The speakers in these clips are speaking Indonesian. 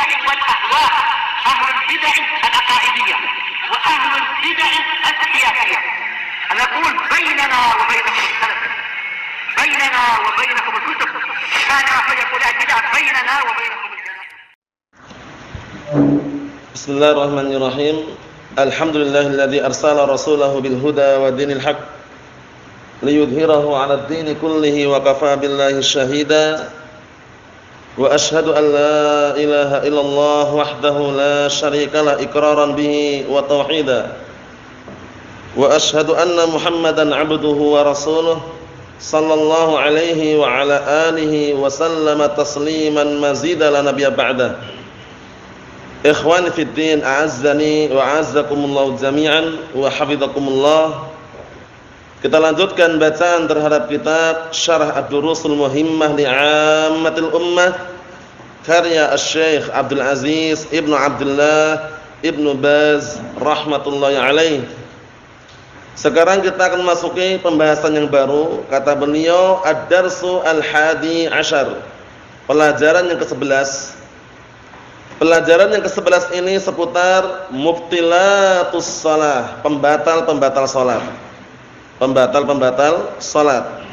البدع والأهواء، أهل البدع العقائدية وأهل البدع السياسية. نقول بيننا وبينكم السلف، بيننا وبينكم الكتب، كان فيقول البدع بيننا وبينكم الجنة. بسم الله الرحمن الرحيم. الحمد لله الذي أرسل رسوله بالهدى ودين الحق ليظهره على الدين كله وكفى بالله شهيدا وأشهد أن لا إله إلا الله وحده لا شريك له إقرارا به وتوحيدا وأشهد أن محمدا عبده ورسوله صلى الله عليه وعلى آله وسلم تسليما مزيدا لا نبي بعده. Ikhwani fid din, a'azzani wa a'azzakumullah jami'an wa hafizakumullah. Kita lanjutkan bacaan terhadap kitab Syarah Ad-Durusul Muhimmah li'ammatil ummah karya Asy-Syaikh Abdul Aziz Ibnu Abdullah Ibnu Baz rahmatullahi alaih. Sekarang kita akan masuki pembahasan yang baru. Kata beliau, Ad-Darsu Al-Hadi Asyar, pelajaran yang ke-11. Pelajaran yang ke-11 ini seputar mubtilatus shalah, pembatal-pembatal salat. Pembatal-pembatal salat.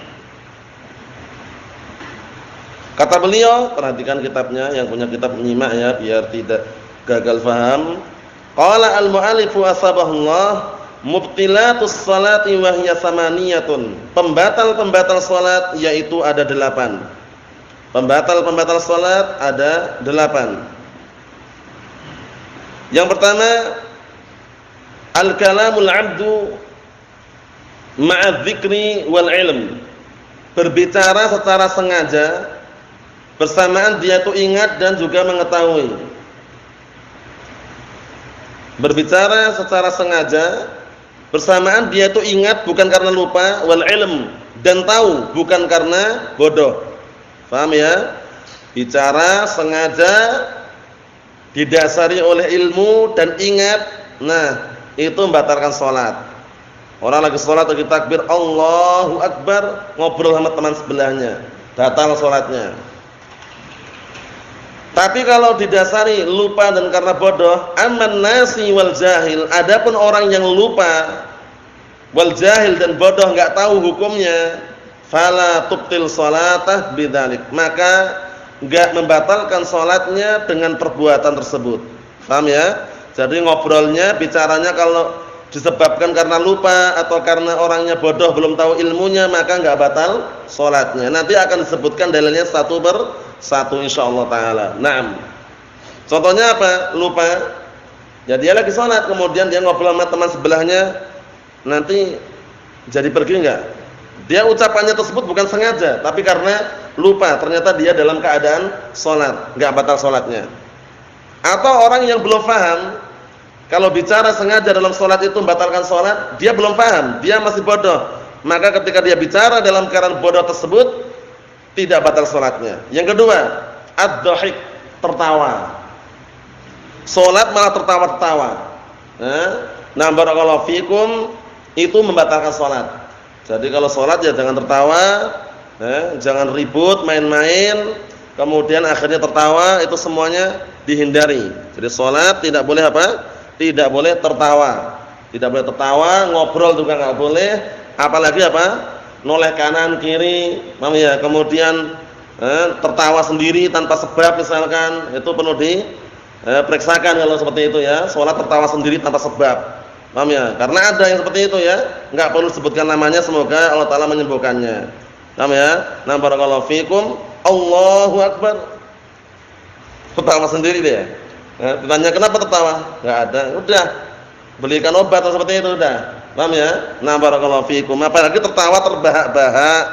Kata beliau, perhatikan kitabnya, yang punya kitab menyimak ya biar tidak gagal faham. Qala al-mu'allifu asbahullah mubtilatus salati wa hiya samaniyatun. Pembatal-pembatal salat yaitu ada 8. Pembatal-pembatal salat ada 8. Yang pertama, al-kalamul 'abdu ma'a dzikri wal 'ilm. Berbicara secara sengaja bersamaan dia itu ingat dan juga mengetahui. Berbicara secara sengaja bersamaan dia itu ingat bukan karena lupa, wal 'ilm, dan tahu bukan karena bodoh. Paham ya? Bicara sengaja didasari oleh ilmu dan ingat, nah itu membatalkan salat. Orang lagi salat lagi takbir Allahu Akbar, ngobrol sama teman sebelahnya, batal salatnya. Tapi kalau didasari lupa dan karena bodoh, aman nasi wal jahil, adapun orang yang lupa wal jahil dan bodoh enggak tahu hukumnya, fala tubtil salatah bidzalik, maka enggak membatalkan salatnya dengan perbuatan tersebut. Paham ya? Jadi ngobrolnya, bicaranya kalau disebabkan karena lupa atau karena orangnya bodoh belum tahu ilmunya, maka enggak batal salatnya. Nanti akan disebutkan dalilnya satu per satu insyaallah taala. Naam. Contohnya apa? Lupa. Ya dia lagi salat, kemudian dia ngobrol sama teman sebelahnya, nanti jadi pergi enggak? Dia ucapannya tersebut bukan sengaja, tapi karena lupa, ternyata dia dalam keadaan salat, enggak batal salatnya. Atau orang yang belum paham, kalau bicara sengaja dalam salat itu membatalkan salat, dia belum paham, dia masih bodoh. Maka ketika dia bicara dalam keadaan bodoh tersebut, tidak batal salatnya. Yang kedua, ad-dhahik, tertawa. Salat malah tertawa-tertawa. Nah, barakallahu fikum, itu membatalkan salat. Jadi kalau salat ya jangan tertawa, jangan ribut, main-main, kemudian akhirnya tertawa, itu semuanya dihindari. Jadi salat tidak boleh apa? Tidak boleh tertawa. Tidak boleh tertawa, ngobrol juga enggak boleh, apalagi apa? Noleh kanan kiri, ya, kemudian tertawa sendiri tanpa sebab misalkan, itu perlu diperiksakan kalau seperti itu ya. Salat tertawa sendiri tanpa sebab. Paham ya? Karena ada yang seperti itu ya, enggak perlu sebutkan namanya, semoga Allah taala menyembuhkannya. Paham ya? Nah, barakallahu fikum. Allahu Akbar. Tertawa sendiri dia. Ditanya kenapa tertawa? Enggak ada. Udah. Belikan obat atau seperti itu udah. Paham ya? Nah, barakallahu fikum. Apalagi tertawa terbahak-bahak.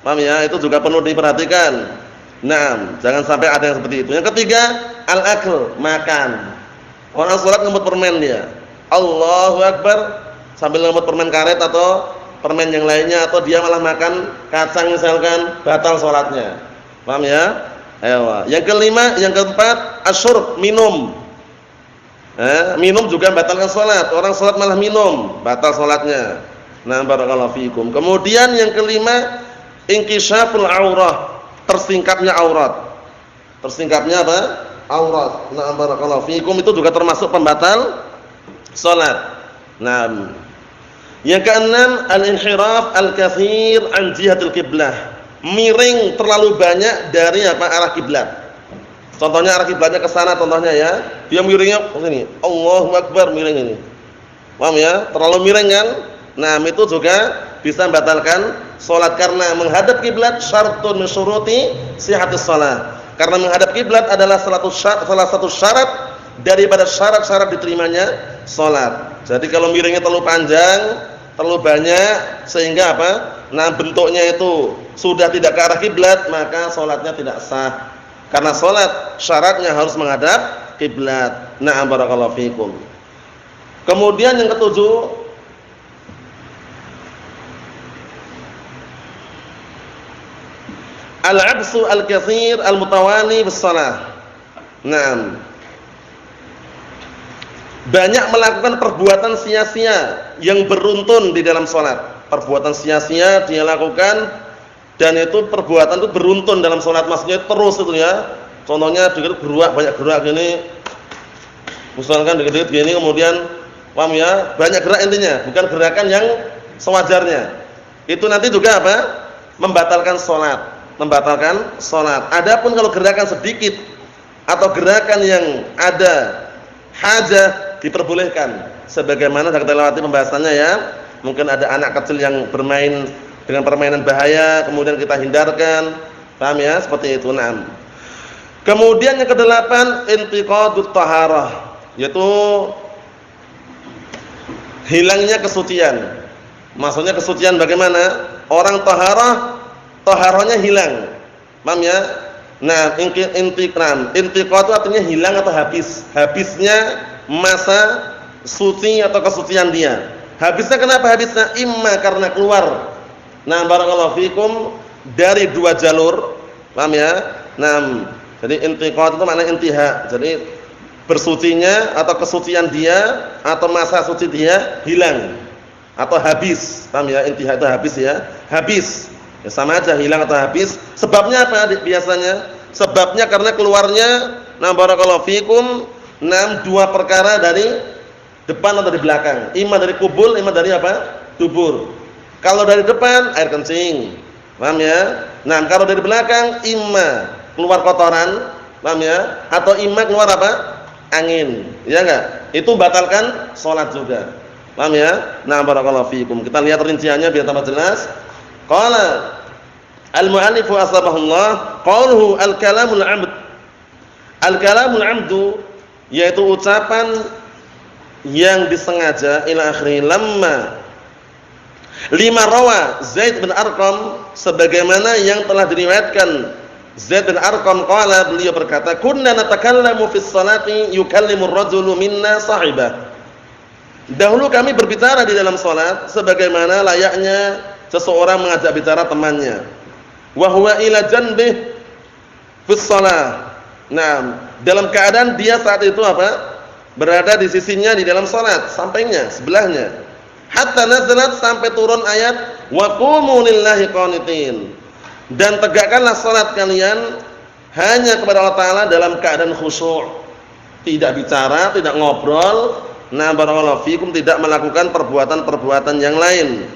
Paham ya? Itu juga perlu diperhatikan. Nah, jangan sampai ada yang seperti itu. Yang ketiga, al-akl, makan. Orang salat ngemut permen dia. Allahu Akbar sambil ngemut permen karet atau permen yang lainnya, atau dia malah makan kacang misalkan, batal salatnya. Paham ya? Ayo. Yang kelima, yang keempat, asyurb, minum. Minum juga batalkan salat. Orang salat malah minum, batal salatnya. Nah, barakallahu fikum. Kemudian yang kelima, ingkisyaful aurah, tersingkapnya aurat. Tersingkapnya apa? aurat. Na'am barakallahu fikum, itu juga termasuk pembatal salat. Naam. Yang keenam, al-inhiraf al-katsir an jihatil qiblah. Miring terlalu banyak dari arah kiblat. Contohnya arah kiblatnya ke sana contohnya ya. Dia miringnya ke sini. Allahu akbar, miring ini. Paham ya? Terlalu miring kan? Nah, itu juga bisa membatalkan salat karena menghadap kiblat syartun min syuruti sihhatis shalah. Karena menghadap kiblat adalah salah satu syarat daripada syarat-syarat diterimanya salat. Jadi kalau miringnya terlalu panjang, terlalu banyak sehingga apa? Nah, bentuknya itu sudah tidak ke arah kiblat, maka salatnya tidak sah. Karena salat syaratnya harus menghadap kiblat. Na'am barakallahu fikum. Kemudian yang ketujuh, al-'absu al-katsir al-mutawali bis-shalah. Naam. Banyak melakukan perbuatan sia-sia yang beruntun di dalam salat. Perbuatan sia-sia dia lakukan dan itu perbuatan itu beruntun dalam salat, maksudnya terus itu ya. Contohnya dikit gerak, banyak gerak gini. Misalkan dikit-dikit gini kemudian paham ya, banyak gerak intinya, bukan gerakan yang sewajarnya. Itu nanti juga apa? Membatalkan salat. Membatalkan salat. Adapun kalau gerakan sedikit atau gerakan yang ada hajah diperbolehkan. Sebagaimana kita lewati pembahasannya ya. Mungkin ada anak kecil yang bermain dengan permainan bahaya, kemudian kita hindarkan. Paham ya? Seperti itu. Naam. Kemudian yang kedelapan, intiqadut taharah, yaitu hilangnya kesucian. Maksudnya kesucian bagaimana? Orang taharahnya hilang. Paham ya? Nah, intiqad itu artinya hilang atau habis. Habisnya masa suci atau kesucian dia. Habisnya kenapa habisnya? Imma karena keluar. Nah, barakallahu fikum, dari dua jalur. Paham ya? Nah, jadi intiqad itu maknanya intiha. Jadi bersucinya atau kesucian dia atau masa suci dia hilang atau habis. Paham ya? Intiha itu habis ya. Habis. Ya sama aja hilang atau habis. Sebabnya apa biasanya? Sebabnya karena keluarnya barakallahu fikum dua perkara dari depan atau dari belakang. Ima dari kubul, ima dari apa? Dubur. Kalau dari depan air kencing. Paham ya? Nah, kalau dari belakang ima keluar kotoran, paham ya? Atau ima keluar apa? Angin. Ya enggak? Itu batalkan salat juga. Paham ya? Nah, barakallahu fikum. Kita lihat rinciannya biar tambah jelas. Qala al-mu'allif asbahullah qauluhu al-kalamul 'amd. Al-kalamul 'amdu yaitu ucapan yang disengaja ila akhiri lima rawa Zaid bin Arqam, sebagaimana yang telah diriwayatkan Zaid bin Arqam qala, beliau berkata, kunna natakallamu fis salati yukallimu ar-rajulu minna sahibah. Dahulu kami berbicara di dalam salat sebagaimana layaknya seseorang mengajak bicara temannya. Wa huwa ila janbih fis shalah. Nah, dalam keadaan dia saat itu apa? Berada di sisinya di dalam salat, sampingnya, sebelahnya. Hatta nazalat, sampai turun ayat wa qumu lillahi qanitin. Dan tegakkanlah salat kalian hanya kepada Allah Taala dalam keadaan khusyuk. Tidak bicara, tidak ngobrol. Nah, barakallahu fikum, tidak melakukan perbuatan-perbuatan yang lain.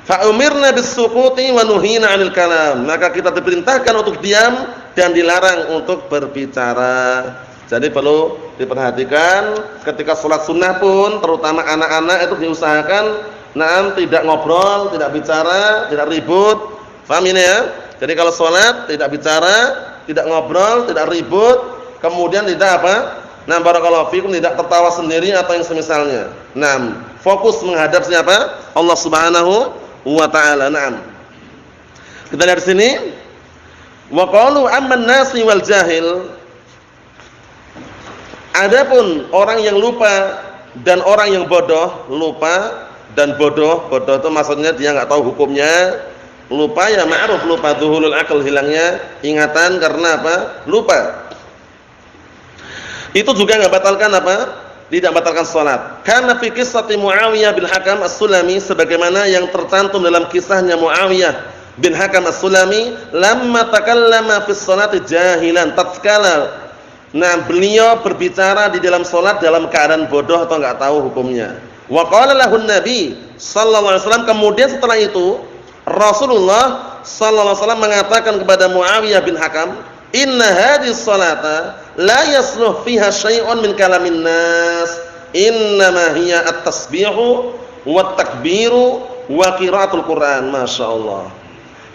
Fa umirna bis-sukuti wa nuhina 'anil kalam. Maka kita diperintahkan untuk diam dan dilarang untuk berbicara. Jadi perlu diperhatikan ketika sholat sunnah pun, terutama anak-anak itu diusahakan tidak ngobrol, tidak bicara, tidak ribut. Paham ini ya? Jadi kalau sholat tidak bicara, tidak ngobrol, tidak ribut, kemudian tidak apa? Barakallahu fikum, tidak tertawa sendiri atau yang semisalnya. Fokus menghadap siapa? Allah Subhanahu wa ta'ala. Kita lihat di sini. Wa qalu amman nasi wal jahil. Adapun orang yang lupa dan orang yang bodoh, lupa dan bodoh itu maksudnya dia enggak tahu hukumnya. Lupa ya ma'ruf, lupa dhuhulul aql, hilangnya ingatan karena apa? Lupa. Itu juga enggak batalkan apa? Tidak batalkan salat. Karena fi qissati Muawiyah bin Hakam As-Sulami, sebagaimana yang tercantum dalam kisahnya Muawiyah bin Hakam As-Sulami, lamma takallama fi sholati jahilan, tatkala Nah, beliau berbicara di dalam salat dalam keadaan bodoh atau enggak tahu hukumnya. Wa qala lahun nabi sallallahu alaihi wasallam, kemudian setelah itu Rasulullah sallallahu alaihi wasallam mengatakan kepada Muawiyah bin Hakam, "Inna hadhihi sholata la yasluh fiha syai'un min kalamin nas, innama hiya at-tasbihu wat takbiru wa qiraatul Qur'an." Masyaallah.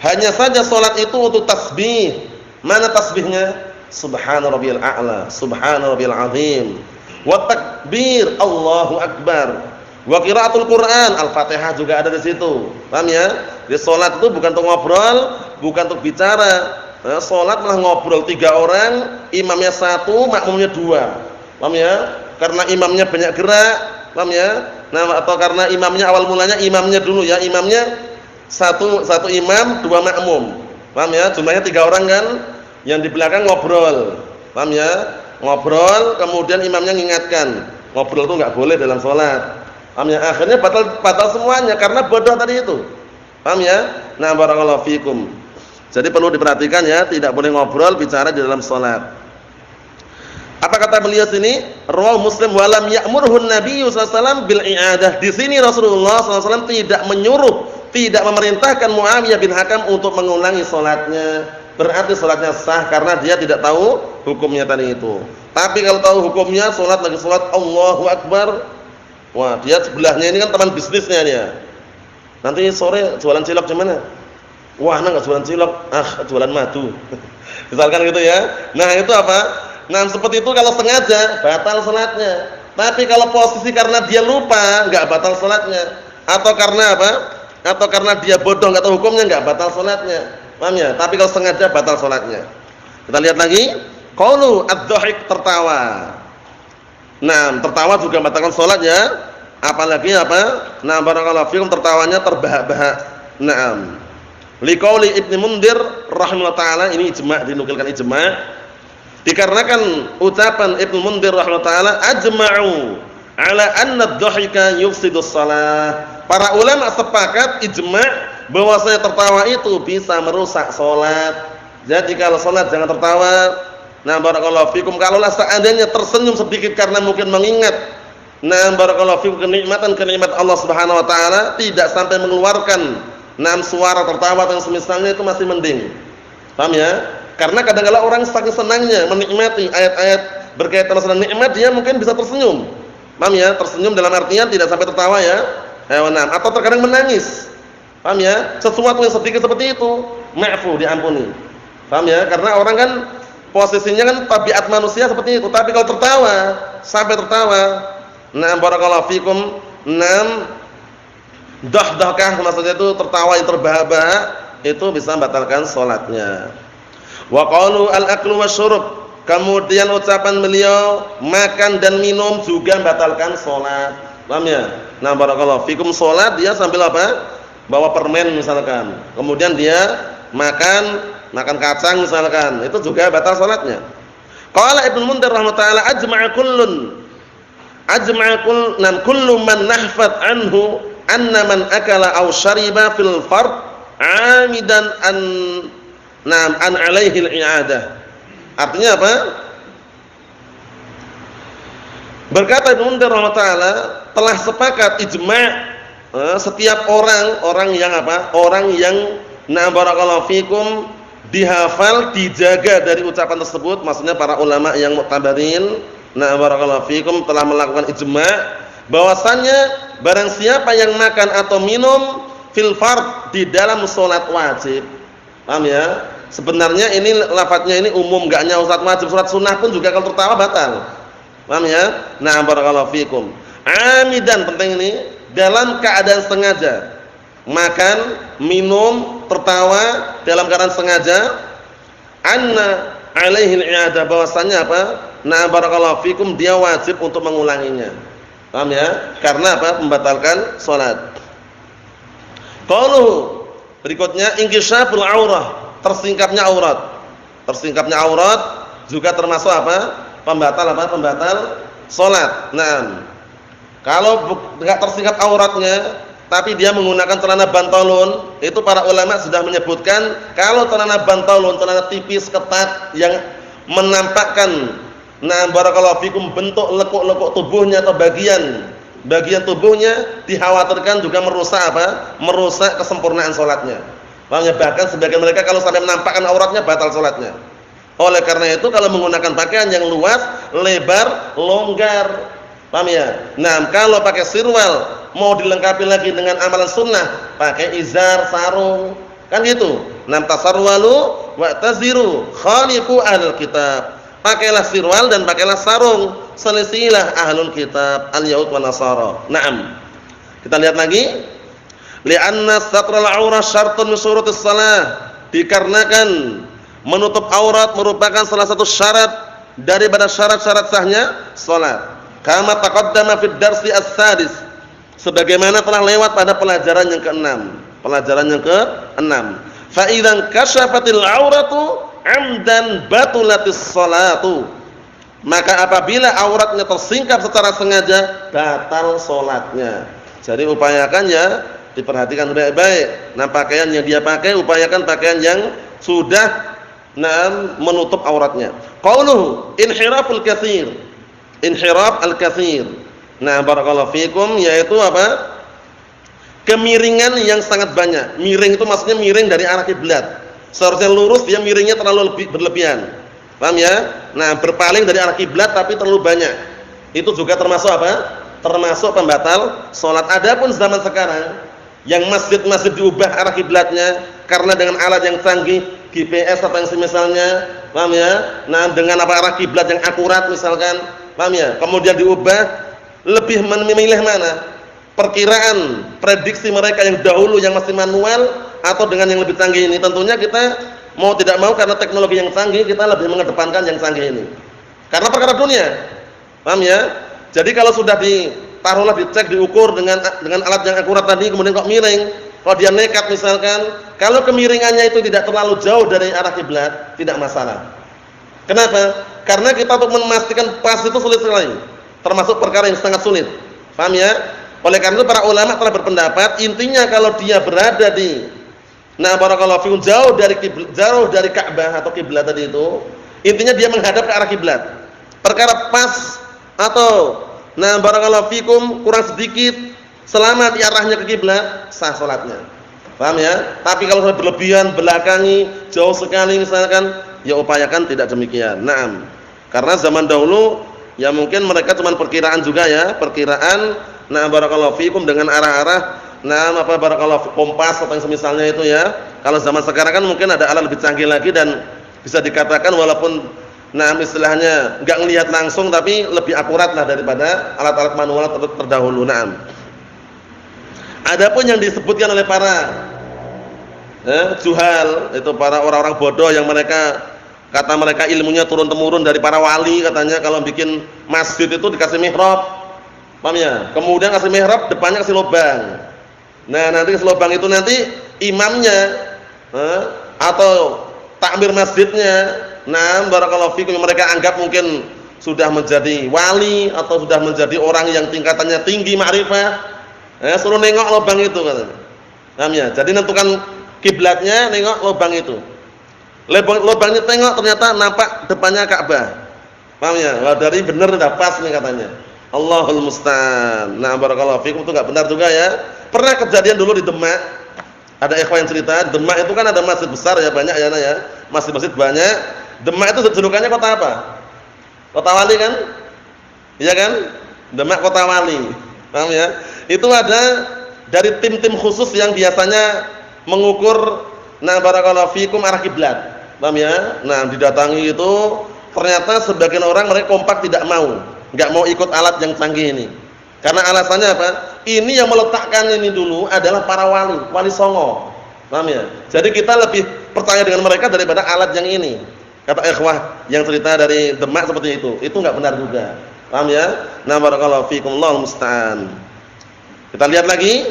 Hanya saja salat itu untuk tasbih. Mana tasbihnya? Subhana rabbiyal a'la, subhana rabbiyal azim. Wa takbir, Allahu akbar. Wa qiraatul Qur'an, Al-Fatihah juga ada di situ. Paham ya? Di salat itu bukan untuk ngobrol, bukan untuk bicara. Nah, salat malah ngobrol 3 orang, imamnya 1, makmumnya 2. Paham ya? Karena imamnya banyak gerak, paham ya? Nah, atau karena imamnya awal mulanya imamnya dulu ya, imamnya satu imam, 2 makmum. Paham ya? Jumlahnya 3 orang kan? Yang di belakang ngobrol. Paham ya? Ngobrol, kemudian imamnya mengingatkan. Ngobrol itu enggak boleh dalam salat. Paham ya? Akhirnya batal semuanya karena bodoh tadi itu. Paham ya? Nah, barakallahu fikum. Jadi perlu diperhatikan ya, tidak boleh ngobrol bicara di dalam salat. Apa kata beliau sini? Rawahu Muslim wa lam ya'murhu an-nabiy sallallahu alaihi wasallam bil i'adah. Di sini Rasulullah sallallahu alaihi wasallam tidak menyuruh, tidak memerintahkan Muawiyah bin Hakam untuk mengulangi salatnya. Berarti salatnya sah karena dia tidak tahu hukumnya tadi itu. Tapi kalau tahu hukumnya, salat lagi salat Allahu akbar. Wah, dia sebelahnya ini kan teman bisnisnya dia. Nanti sore jualan cilok di mana? Wah, enggak jualan cilok, jualan madu. Misalkan gitu ya. Nah, itu apa? Nah, seperti itu kalau sengaja batal salatnya. Tapi kalau posisi karena dia lupa, enggak batal salatnya. Atau karena apa? Atau karena dia bodoh enggak tahu hukumnya, enggak batal salatnya. Paham ya? Tapi kalau sengaja batal salatnya. Kita lihat lagi, qaulu ad-dhahik, tertawa. Nah, tertawa juga membatalkan salat ya. Apalagi apa? Nah, barakallahu fikum, tertawanya terbahak-bahak. Naam. Liqauli Ibnu Mundir rahimahullah taala, ini ijma', dinukilkan ijma'. Dikarenakan ucapan Ibnu Mundir rahimahullah taala, ajma'u ala anna ad-dhahika yufsidus shalah. Para ulama sepakat ijma' bahwasanya tertawa itu bisa merusak salat. Jadi kalau salat jangan tertawa. Nah, barakallahu fikum, kalaulah seandainya tersenyum sedikit karena mungkin mengingat, nah, barakallahu fikum, kenikmatan Allah Subhanahu wa taala, tidak sampai mengeluarkan suara tertawa atau semisalnya, itu masih mending. Paham ya? Karena kadang-kadang orang saking senangnya menikmati ayat-ayat berkaitan dengan nikmat, dia mungkin bisa tersenyum. Paham ya? Tersenyum dalam artian tidak sampai tertawa ya. Atau terkadang menangis. Paham ya? Sesuatu yang sedikit seperti itu, ma'fu, diampuni. Paham ya? Karena orang kan posisinya kan tabiat manusia seperti itu. Tapi kalau tertawa, sampai tertawa, nah, barakallahu fikum, dah-dahkah, maksudnya itu tertawa yang terbahak-bahak, itu bisa membatalkan salatnya. Wa qalu al-aklu wasyurub, kemudian ucapan beliau makan dan minum juga membatalkan salat. Paham ya? Nah, barakallahu fikum, salat dia sambil apa? Bawa permen misalkan. Kemudian dia makan kacang misalkan, itu juga batal salatnya. Qala Ibnu Mundir rahimahullah taala, ajma'a kullu man nahfat anhu anna man akala aw shariba fil fard 'amidan an 'alaihi al-i'adah. Artinya apa? Berkata Ibnu Mundir rahimahullah taala, telah sepakat ijma' setiap orang yang apa? Orang yang barakallahu fikum dihafal, dijaga dari ucapan tersebut, maksudnya para ulama yang mu'tabarin, barakallahu fikum, telah melakukan ijma' bahwasannya barang siapa yang makan atau minum fil fard, di dalam salat wajib. Paham ya? Sebenarnya ini lafadznya ini umum, enggak hanya salat wajib, salat sunnah pun juga kalau tertawa batal. Paham ya? Barakallahu fikum. Amidan, penting ini, dalam keadaan sengaja. Makan, minum, tertawa dalam keadaan sengaja, anna alaihi al-i'adah, bahwasanya apa? Barakallahu fikum, dia wajib untuk mengulanginya. Paham ya? Karena apa? Membatalkan salat. Qauluhu, berikutnya, inkishaful aurah, tersingkapnya aurat. Tersingkapnya aurat juga termasuk apa? Pembatal salat. Nah, kalau enggak tersingkap auratnya, tapi dia menggunakan celana bantalun, itu para ulama sudah menyebutkan kalau celana bantalun, celana tipis ketat yang menampakkan Nah, barakallahu fikum, bentuk lekuk-lekuk tubuhnya atau bagian tubuhnya dikhawatirkan juga merusak apa? Merusak kesempurnaan salatnya. Paham ya? Bahkan sebagian mereka kalau sampai menampakkan auratnya batal salatnya. Oleh karena itu kalau menggunakan pakaian yang luas, lebar, longgar, paham ya? Nah, kalau pakai sirwal mau dilengkapi lagi dengan amalan sunnah, pakai izar, sarung, kan gitu. Nam tasarwalu wa taziru khalifu ahlul kitab. Pakailah sirwal dan pakailah sarung, selisihilah ahlul kitab, al-yahud wa nasara. Naam. Kita lihat lagi. Li'anna satral aurah syartun min syurutis shalah. Dikarenakan menutup aurat merupakan salah satu syarat daripada syarat-syarat sahnya salat. Kama taqaddama fid darsi as-sadis. Sebagaimana telah lewat pada pelajaran yang ke-6. Pelajaran yang ke-6. Fa idzan kasyafatil auratu amdan batulatis salatu. Maka apabila auratnya tersingkap secara sengaja, batal salatnya. Jadi upayakan ya, diperhatikan baik-baik. Nah, pakaian yang dia pakai upayakan pakaian yang sudah menutup auratnya. Qauluhu inhiraful katsir. Inhiraf al-katsir. Nah, barakallahu fikum, yaitu apa? Kemiringan yang sangat banyak. Miring itu maksudnya miring dari arah kiblat. Seharusnya lurus, dia miringnya terlalu berlebihan. Paham ya? Nah, berpaling dari arah kiblat tapi terlalu banyak. Itu juga termasuk apa? Termasuk pembatal salat. Adapun zaman sekarang yang masjid-masjid diubah arah kiblatnya karena dengan alat yang canggih, GPS atau yang semisalnya, paham ya? Nah, dengan apa arah kiblat yang akurat misalkan, paham ya? Kemudian diubah, lebih memilih mana? Perkiraan, prediksi mereka yang dahulu yang masih manual atau dengan yang lebih canggih ini. Tentunya kita mau tidak mau karena teknologi yang canggih kita lebih mengedepankan yang canggih ini. Karena perkara dunia. Paham ya? Jadi kalau sudah ditaruhlah dicek, diukur dengan alat yang akurat tadi kemudian kok miring, kalau dia nekat misalkan, kalau kemiringannya itu tidak terlalu jauh dari arah kiblat, tidak masalah. Kenapa? Karena kita untuk memastikan pas itu sulit sekali. Termasuk perkara yang sangat sulit. Paham ya? Oleh karena itu para ulama telah berpendapat intinya kalau dia berada di barakallahu fikum jauh dari Ka'bah atau kiblat tadi itu, intinya dia menghadap ke arah kiblat. Perkara pas atau barakallahu fikum kurang sedikit selama di arahnya ke kiblat, sah salatnya. Paham ya? Tapi kalau sudah berlebihan, belakangi, jauh sekali misalkan, ya upayakan tidak demikian. Naam. Karena zaman dahulu ya mungkin mereka cuma perkiraan juga ya, perkiraan barakallahu fikum dengan arah-arah barakallahu kompas atau yang semisalnya itu ya. Kalau zaman sekarang kan mungkin ada alat lebih canggih lagi dan bisa dikatakan walaupun istilahnya enggak ngelihat langsung tapi lebih akurat lah daripada alat-alat manual terdahulu. Naam. Adapun yang disebutkan oleh para juhal, itu para orang-orang bodoh yang kata mereka ilmunya turun-temurun dari para wali, katanya kalau bikin masjid itu dikasih mihrab. Paham ya? Kemudian kasih mihrab, depannya kasih lubang. Nah, nanti kasih lubang itu nanti imamnya atau takmir masjidnya, barakallahu fikum, mereka anggap mungkin sudah menjadi wali atau sudah menjadi orang yang tingkatannya tinggi makrifah. Suruh nengok lubang itu katanya. Paham ya? Jadi nentukan kiblatnya, nengok lubang itu. Lubangnya tengok ternyata nampak depannya Ka'bah. Paham ya? Wah, dari bener udah pas nih katanya. Allahul musta'an. Nah, barakallahu fikum, itu enggak benar juga ya. Pernah kejadian dulu di Demak. Ada ikhwan yang cerita, Demak itu kan ada masjid besar ya, banyak ya, masjid-masjid banyak. Demak itu julukannya kota apa? Kota wali kan? Iya kan? Demak kota wali. Paham ya? Itu ada dari tim-tim khusus yang biasanya mengukur barakallahu fikum arah kiblat. Paham ya? Nah, didatangi itu ternyata sebagian orang mereka kompak tidak mau. Enggak mau ikut alat yang canggih ini. Karena alasannya apa? Ini yang meletakkan ini dulu adalah para wali songo. Paham ya? Jadi kita lebih percaya dengan mereka daripada alat yang ini. Kata ikhwah yang cerita dari Demak seperti itu. Itu enggak benar juga. Paham ya? Nah, barakallahu fikum, Allahul musta'an. Kita lihat lagi.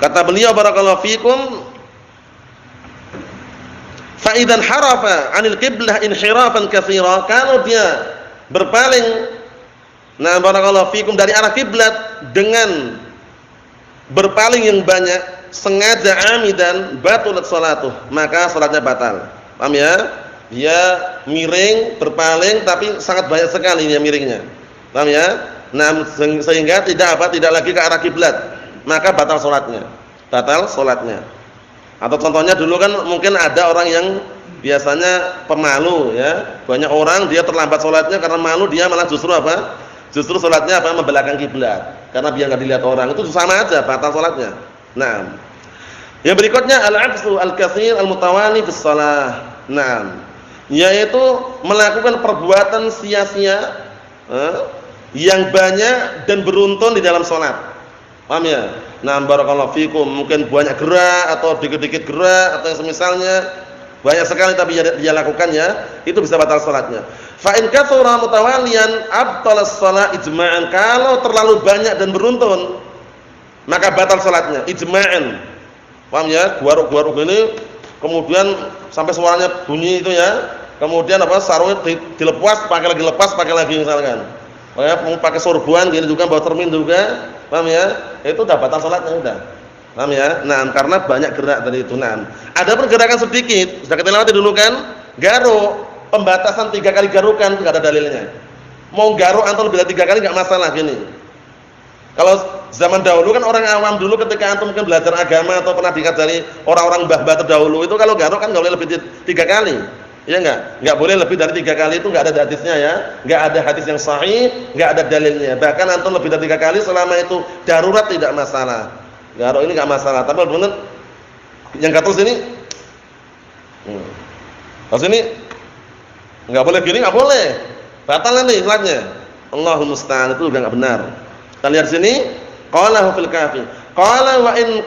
Kata beliau barakallahu fikum, fa idzan harafa 'anil qiblah inhirafan katsira, kalau dia berpaling barakallahu fikum dari arah kiblat dengan berpaling yang banyak, sengaja amidan, batulat salatuh, maka salatnya batal. Paham ya? Dia miring, berpaling tapi sangat banyak sekali dia miringnya. Paham ya? Nah, sehingga tidak lagi ke arah kiblat. Maka batal salatnya. Batal salatnya. Atau contohnya dulu kan mungkin ada orang yang biasanya pemalu ya. Banyak orang dia terlambat salatnya karena malu, dia malah justru apa? Justru salatnya apa? Membelakang kiblat. Karena biar enggak dilihat orang. Itu sama aja batal salatnya. Nah, yang berikutnya al-'absu al-katsir al-mutawali fi shalah. Nah, yaitu melakukan perbuatan sia-sia yang banyak dan beruntun di dalam salat. Paham ya? Nah, barakallahu fikum, mungkin banyak gerak atau dikit-dikit gerak atau yang semisalnya, banyak sekali tapi dia lakukan ya, itu bisa batal salatnya. Fa in katsura mutawaliyan abtalas shalah ijma'an. Kalau terlalu banyak dan beruntun, maka batal salatnya ijma'an. Paham ya? Guaruk-guaruk ini kemudian sampai suaranya bunyi itu ya. Kemudian apa? Sarungnya dilepas, pakai lagi misalkan. Pakai sorban gini juga, bawa cermin juga. Paham ya? Itu udah batal salatnya udah. Paham ya? Nah, karena banyak gerak tadi itu. Nah, ada pergerakan sedikit, sudah kita lewati dulu kan? Garuk, pembatasan 3 kali garukan enggak ada dalilnya. Mau garuk atau lebih dari 3 kali enggak masalah gini. Kalau zaman dahulu kan orang awam dulu ketika antum mungkin belajar agama atau pernah diajari orang-orang mbah-mbah terdahulu itu kalau garuk kan enggak boleh lebih 3 kali. Iya enggak? Enggak boleh lebih dari 3 kali, itu enggak ada hadisnya ya. Enggak ada hadis yang sahih, enggak ada dalilnya. Bahkan antum lebih dari 3 kali selama itu darurat tidak masalah. Garuk ini enggak masalah. Tapi benar yang gatel sini. Kalau sini enggak boleh gini, enggak boleh. Batal nanti salatnya. Allahumma musta'an, itu juga enggak benar. Kita lihat sini, qalahu fil kafi. Qala wa in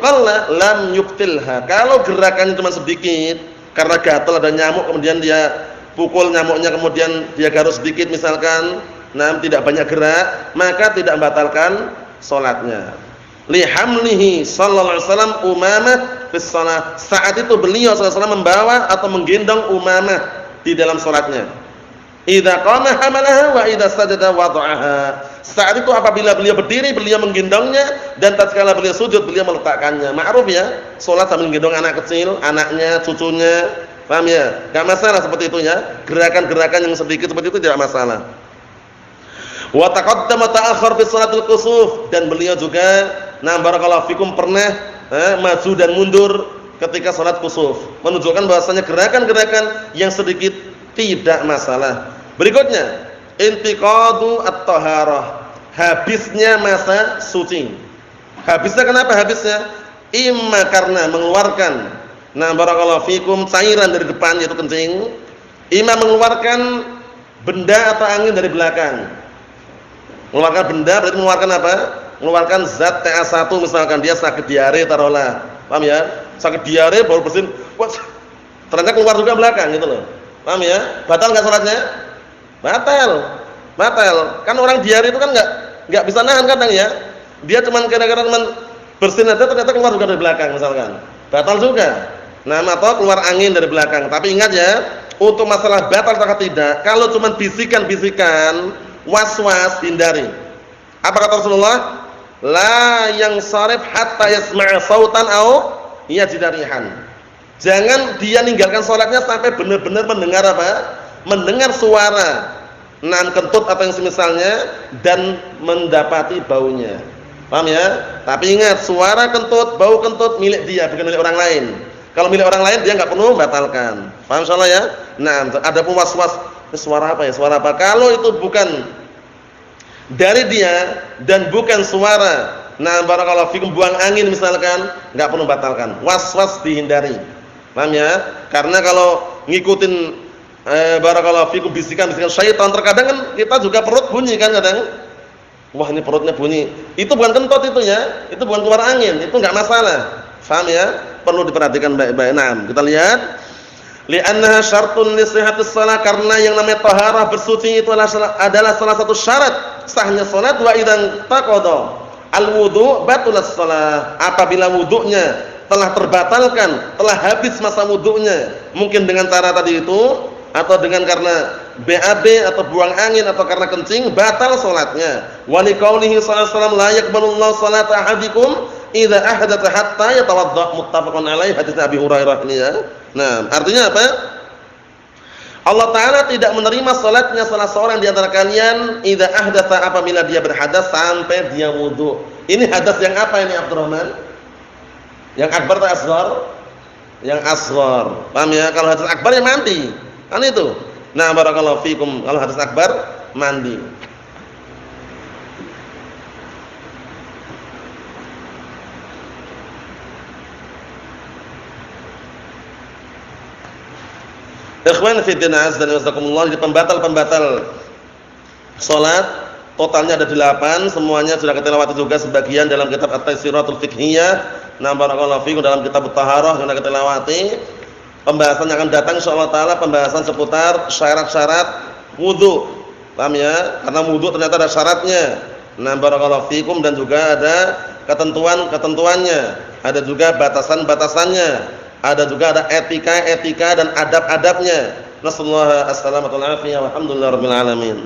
qalla lam yubtilha. Kalau gerakannya cuma sedikit karena gatal ada nyamuk kemudian dia pukul nyamuknya kemudian dia garuk sedikit misalkan, nah tidak banyak gerak, maka tidak membatalkan salatnya. Li hamlihi sallallahu alaihi wasallam Umamah fis shalah. Saat itu beliau sallallahu alaihi wasallam membawa atau menggendong Umamah di dalam salatnya. Idza qama hamalaha wa idza sajada wada'aha. Saat itu apabila beliau berdiri beliau menggendongnya dan tatkala beliau sujud beliau meletakkannya. Ma'ruf ya, salat sambil menggendong anak kecil, anaknya, cucunya. Paham ya? Enggak masalah seperti itu ya. Gerakan-gerakan yang sedikit seperti itu tidak masalah. Wa taqaddama ta'akhkhar fi shalatil kusuf, dan beliau juga barakallahu fikum pernah maju dan mundur ketika salat kusuf, menunjukkan bahwasanya gerakan-gerakan yang sedikit tidak masalah. Berikutnya, intiqadu at-taharah, habisnya masa suci. Habisnya kenapa habisnya? Imma karena mengeluarkan barakallahu fikum cairan dari depan yaitu kencing, imma mengeluarkan benda atau angin dari belakang. Mengeluarkan benda berarti mengeluarkan apa? Mengeluarkan zat TA1 misalkan dia sakit diare taruhlah. Paham ya? Sakit diare baru bersin, wah, ternyata keluar juga belakang gitu loh. Paham ya? Batal enggak salatnya? Batal. Kan orang diare itu kan enggak bisa nahan kadang ya. Dia cuman kadang-kadang bersin aja ternyata keluar juga dari belakang misalkan. Batal juga. Atau keluar angin dari belakang. Tapi ingat ya, untuk masalah batal atau tidak, kalau cuman bisikan-bisikan, was-was hindari. Apa kata Rasulullah? La yang sarif hatta yasma'a sautan au yajidarihan. Jangan dia ninggalkan salatnya sampai benar-benar mendengar apa? Mendengar suara kentut atau yang semisalnya dan mendapati baunya. Paham ya? Tapi ingat, suara kentut, bau kentut milik dia, bukan milik orang lain. Kalau milik orang lain dia enggak perlu batalkan. Paham insyaallah ya? Ada pun was-was, suara apa ya? Suara apa? Kalau itu bukan dari dia dan bukan suara barakallahu fikum buang angin misalkan, enggak perlu batalkan. Was-was dihindari. Paham ya? Karena kalau ngikutin barakallahu fikum bisikan-bisikan syaitan, terkadang kan kita juga perut bunyi kan kadang. Wah, ini perutnya bunyi. Itu bukan kentut itu ya. Itu bukan keluar angin, itu enggak masalah. Paham ya? Perlu diperhatikan baik-baik. Kita lihat. Li'annaha syartun li sihhatis shalah, karena yang namanya taharah bersuci itu adalah salah satu syarat sahnya salat. Wa idzan taqada al-wudu batalas shalah. Apabila wudunya telah terbatalkan, telah habis masa wudunya, mungkin dengan cara tadi itu atau dengan karena BAB atau buang angin atau karena kencing, batal salatnya. Wa liqaulihi sallallahu alaihi wasallam la yaqbalullahu salata ahadikum idza ahdatsa hatta yatawadda, muttafaqun alaih, hadis Abi Hurairah ini ya. Nah, artinya apa? Allah Ta'ala tidak menerima salatnya salah seorang di antara kalian idza ahdatsa, apabila dia berhadas sampai dia wudu. Ini hadas yang apa ini Abdurrahman? Yang akbar atau asghar? Yang asghar. Paham ya? Kalau hadas akbar ya mandi. Kan itu. Nah, barakallahu fikum. Kalau hadas akbar mandi. Ikhwan fi din azza wa jazakumullah, jadi pembatal-pembatal salat totalnya ada 8, semuanya sudah kita lewati juga sebagian dalam kitab At-Taysiratul Fiqhiyah. Nah, barakallahu fikum, dalam kitab At-Taharah yang sudah kita lewati. Pembahasan yang akan datang insyaallah taala pembahasan seputar syarat-syarat wudu. Paham ya? Karena wudu ternyata ada syaratnya. Nah, barakallahu fikum, dan juga ada ketentuan-ketentuannya, ada juga batasan-batasannya, ada juga ada etika-etika dan adab-adabnya. Nasallahu alaihi wasallam wa alhamdulillahirabbil alamin.